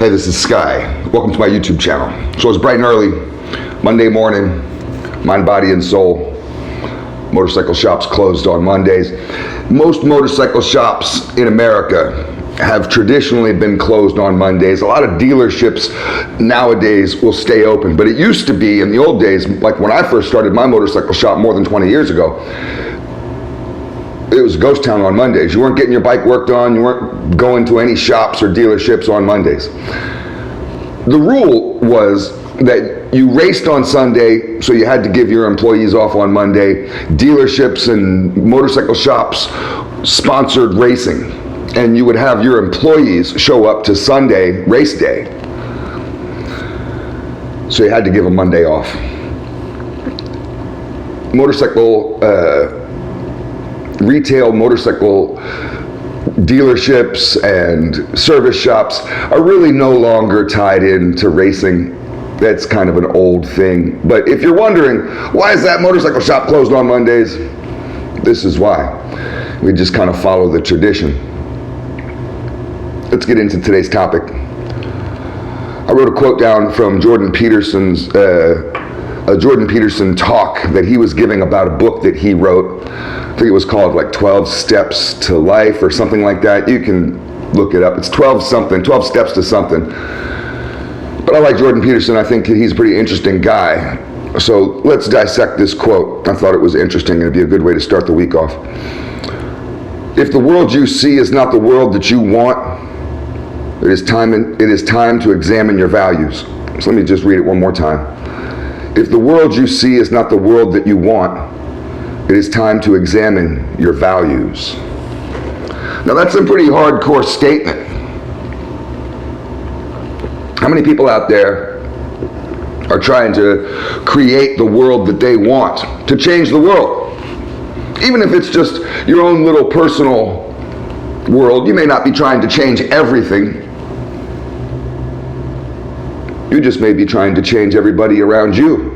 Hey, this is Sky. Welcome to my YouTube channel. So it's bright and early, Monday morning, mind, body, and soul. Motorcycle shops closed on Mondays. Most motorcycle shops in America have traditionally been closed on Mondays. A lot of dealerships nowadays will stay open, but it used to be in the old days, like when I first started my motorcycle shop more than 20 years ago, it was a ghost town on Mondays. You weren't getting your bike worked on, you weren't going to any shops or dealerships on Mondays. The rule was that you raced on Sunday, so you had to give your employees off on Monday. Dealerships and motorcycle shops sponsored racing, and you would have your employees show up to Sunday race day. So you had to give them Monday off. Retail motorcycle dealerships and service shops are really no longer tied into racing. That's kind of an old thing. But if you're wondering, why is that motorcycle shop closed on Mondays? This is why. We just kind of follow the tradition. Let's get into today's topic. I wrote a quote down from Jordan Peterson's a Jordan Peterson talk that he was giving about a book that he wrote. I think it was called like 12 Steps to Life or something like that. You can look it up. It's 12 steps to something. But I like Jordan Peterson. I think he's a pretty interesting guy. So let's dissect this quote. I thought it was interesting and it'd be a good way to start the week off. If the world you see is not the world that you want, it is time to examine your values. So let me just read it one more time. If the world you see is not the world that you want, it is time to examine your values. Now that's a pretty hardcore statement. How many people out there are trying to create the world that they want, to change the world? Even if it's just your own little personal world, you may not be trying to change everything. You just may be trying to change everybody around you.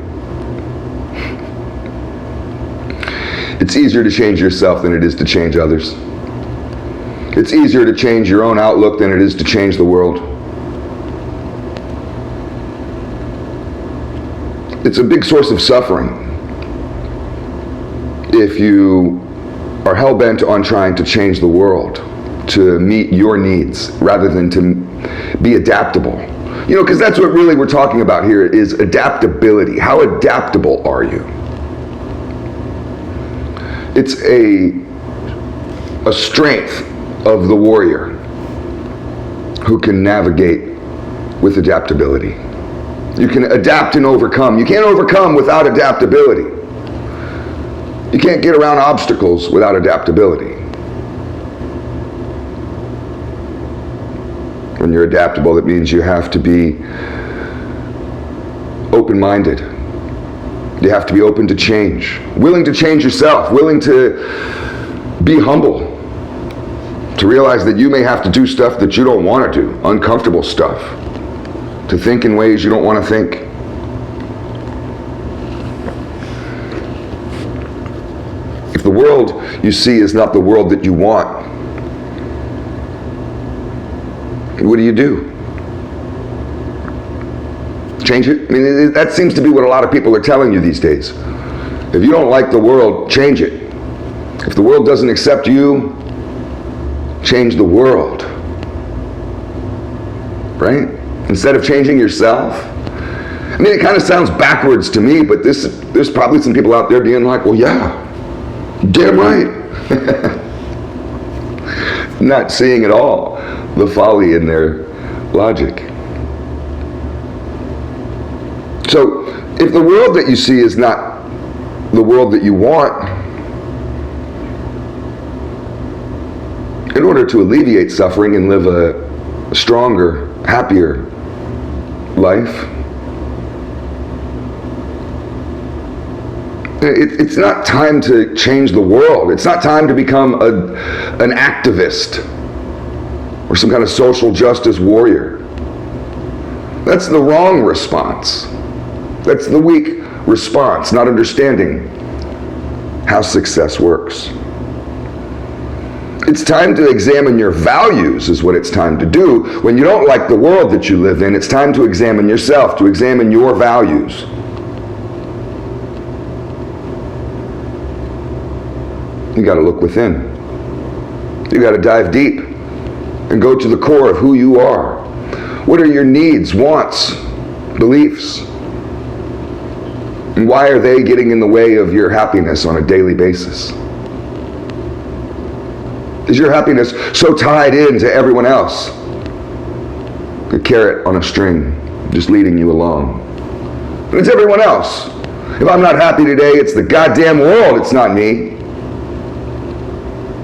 It's easier to change yourself than it is to change others. It's easier to change your own outlook than it is to change the world. It's a big source of suffering if you are hell-bent on trying to change the world to meet your needs rather than to be adaptable. You know, because that's what really we're talking about here is adaptability. How adaptable are you? It's a strength of the warrior who can navigate with adaptability. You can adapt and overcome. You can't overcome without adaptability. You can't get around obstacles without adaptability. When you're adaptable, that means you have to be open-minded. You have to be open to change, willing to change yourself, willing to be humble, to realize that you may have to do stuff that you don't want to do, uncomfortable stuff, to think in ways you don't want to think. If the world you see is not the world that you want, what do? Change it? I mean, that seems to be what a lot of people are telling you these days. If you don't like the world, change it. If the world doesn't accept you, change the world. Right? Instead of changing yourself. I mean, it kind of sounds backwards to me, but there's probably some people out there being like, well, yeah, damn right. Not seeing at all the folly in their logic. So, if the world that you see is not the world that you want, in order to alleviate suffering and live a stronger, happier life, it's not time to change the world. It's not time to become an activist or some kind of social justice warrior. That's the wrong response. That's the weak response, not understanding how success works. It's time to examine your values is what it's time to do. When you don't like the world that you live in, it's time to examine yourself, to examine your values. You got to look within. You got to dive deep and go to the core of who you are. What are your needs, wants, beliefs? And why are they getting in the way of your happiness on a daily basis? Is your happiness so tied into everyone else? A carrot on a string, just leading you along. And it's everyone else. If I'm not happy today, it's the goddamn world, it's not me.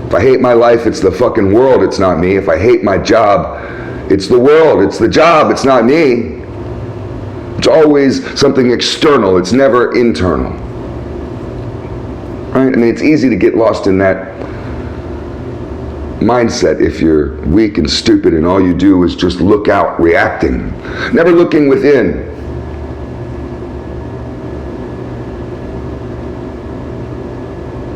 If I hate my life, it's the fucking world, it's not me. If I hate my job, it's the world, it's the job, it's not me. It's always something external, it's never internal. Right? I mean, it's easy to get lost in that mindset if you're weak and stupid and all you do is just look out, reacting, never looking within.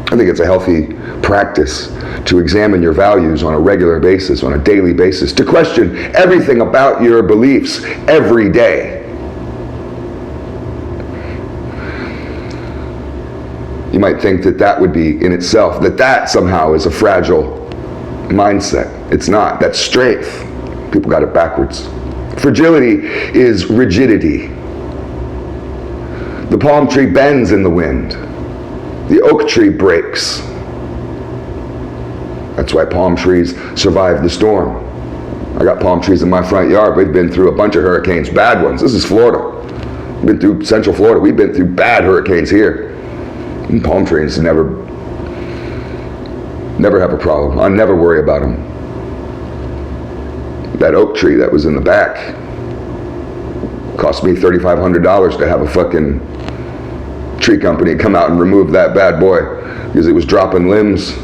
I think it's a healthy practice to examine your values on a regular basis, on a daily basis, to question everything about your beliefs every day. You might think that that would be in itself, that somehow is a fragile mindset. It's not. That's strength. People got it backwards. Fragility is rigidity. The palm tree bends in the wind. The oak tree breaks. That's why palm trees survive the storm. I got palm trees in my front yard. We've been through a bunch of hurricanes, bad ones. This is Florida. We've been through Central Florida. We've been through bad hurricanes here. And palm trees never have a problem. I never worry about them. That oak tree that was in the back cost me $3,500 to have a fucking tree company come out and remove that bad boy because it was dropping limbs.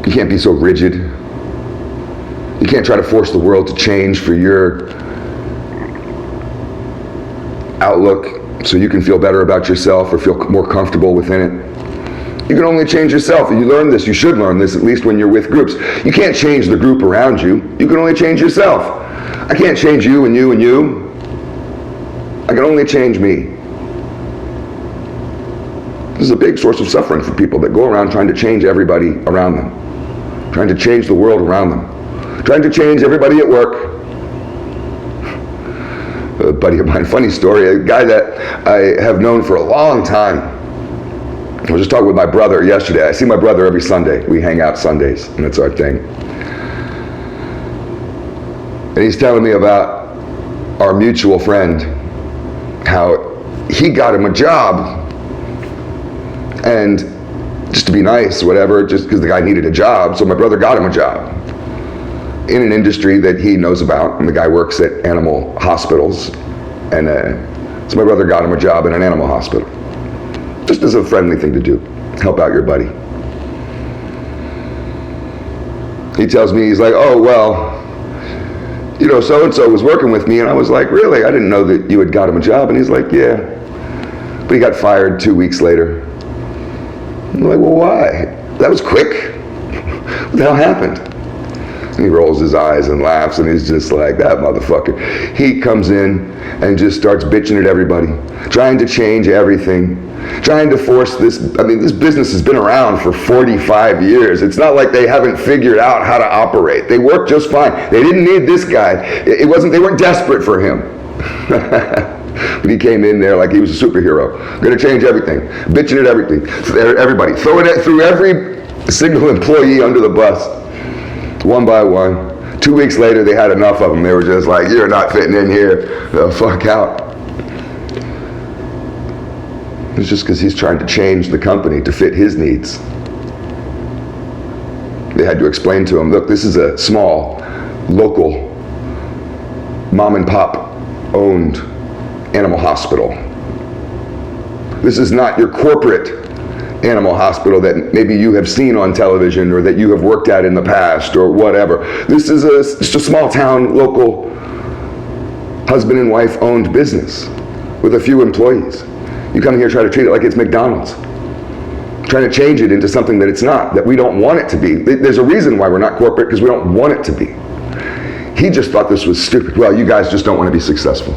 You can't be so rigid. You can't try to force the world to change for your outlook so you can feel better about yourself or feel more comfortable within it. You can only change yourself. You learn this, you should learn this, at least when you're with groups. You can't change the group around you. You can only change yourself. I can't change you and you and you. I can only change me. This is a big source of suffering for people that go around trying to change everybody around them, trying to change the world around them, trying to change everybody at work. A buddy of mine, funny story, a guy that I have known for a long time. I was just talking with my brother yesterday. I see my brother every Sunday. We hang out Sundays, and that's our thing. And he's telling me about our mutual friend, how he got him a job, and just to be nice, whatever, just because the guy needed a job, so my brother got him a job in an industry that he knows about, and the guy works at animal hospitals, and so my brother got him a job in an animal hospital, just as a friendly thing to do, help out your buddy. He tells me, he's like, oh, well, you know, so-and-so was working with me, and I was like, really? I didn't know that you had got him a job, and he's like, yeah, but he got fired 2 weeks later. I'm like, well, why? That was quick. What the hell happened? And he rolls his eyes and laughs, and he's just like, that motherfucker. He comes in and just starts bitching at everybody, trying to change everything, trying to force this. I mean, this business has been around for 45 years. It's not like they haven't figured out how to operate. They work just fine. They didn't need this guy. They weren't desperate for him. But he came in there like he was a superhero. Gonna change everything, bitching at everything, everybody, throwing it through every single employee under the bus, one by one. 2 weeks later, they had enough of them. They were just like, you're not fitting in here, the fuck out. It's just because he's trying to change the company to fit his needs. They had to explain to him, look, this is a small, local, mom and pop owned animal hospital. This is not your corporate animal hospital that maybe you have seen on television or that you have worked at in the past or whatever. This is just a small town, local, husband and wife owned business with a few employees. You come here, try to treat it like it's McDonald's. trying to change it into something that it's not, that we don't want it to be. There's a reason why we're not corporate, because we don't want it to be. He just thought this was stupid. Well, you guys just don't want to be successful.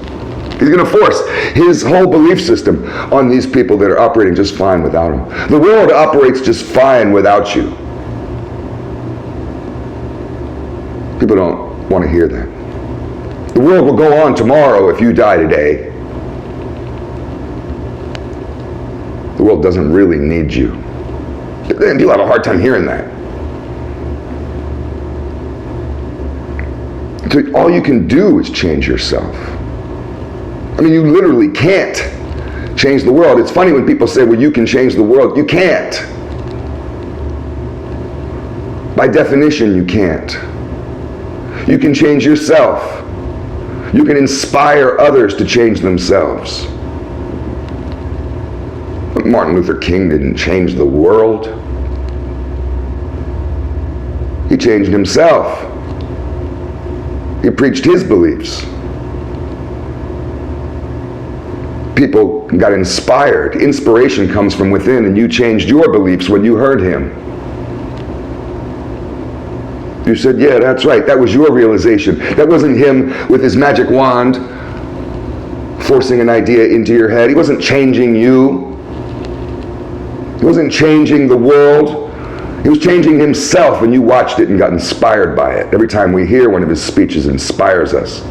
He's going to force his whole belief system on these people that are operating just fine without him. The world operates just fine without you. People don't want to hear that. The world will go on tomorrow if you die today. The world doesn't really need you. People have a hard time hearing that. So all you can do is change yourself. I mean, you literally can't change the world. It's funny when people say, well, you can change the world. You can't. By definition, you can't. You can change yourself. You can inspire others to change themselves. But Martin Luther King didn't change the world. He changed himself. He preached his beliefs. People got inspired. Inspiration comes from within, and you changed your beliefs when you heard him. You said, yeah, that's right. That was your realization. That wasn't him with his magic wand forcing an idea into your head. He wasn't changing you. He wasn't changing the world. He was changing himself, and you watched it and got inspired by it. Every time we hear one of his speeches, it inspires us.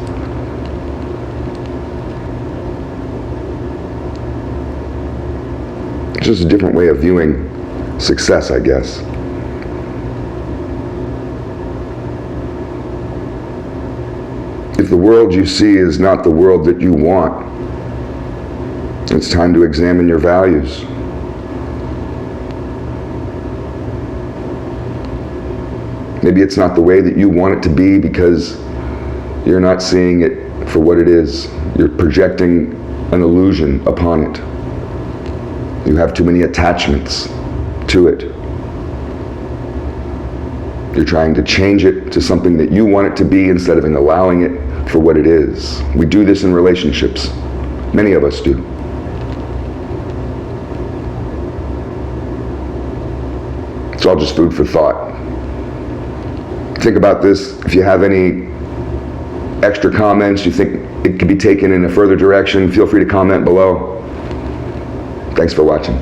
It's just a different way of viewing success, I guess. If the world you see is not the world that you want, it's time to examine your values. Maybe it's not the way that you want it to be because you're not seeing it for what it is. You're projecting an illusion upon it. You have too many attachments to it. You're trying to change it to something that you want it to be instead of allowing it for what it is. We do this in relationships. Many of us do. It's all just food for thought. Think about this. If you have any extra comments, you think it could be taken in a further direction, feel free to comment below. Thanks for watching.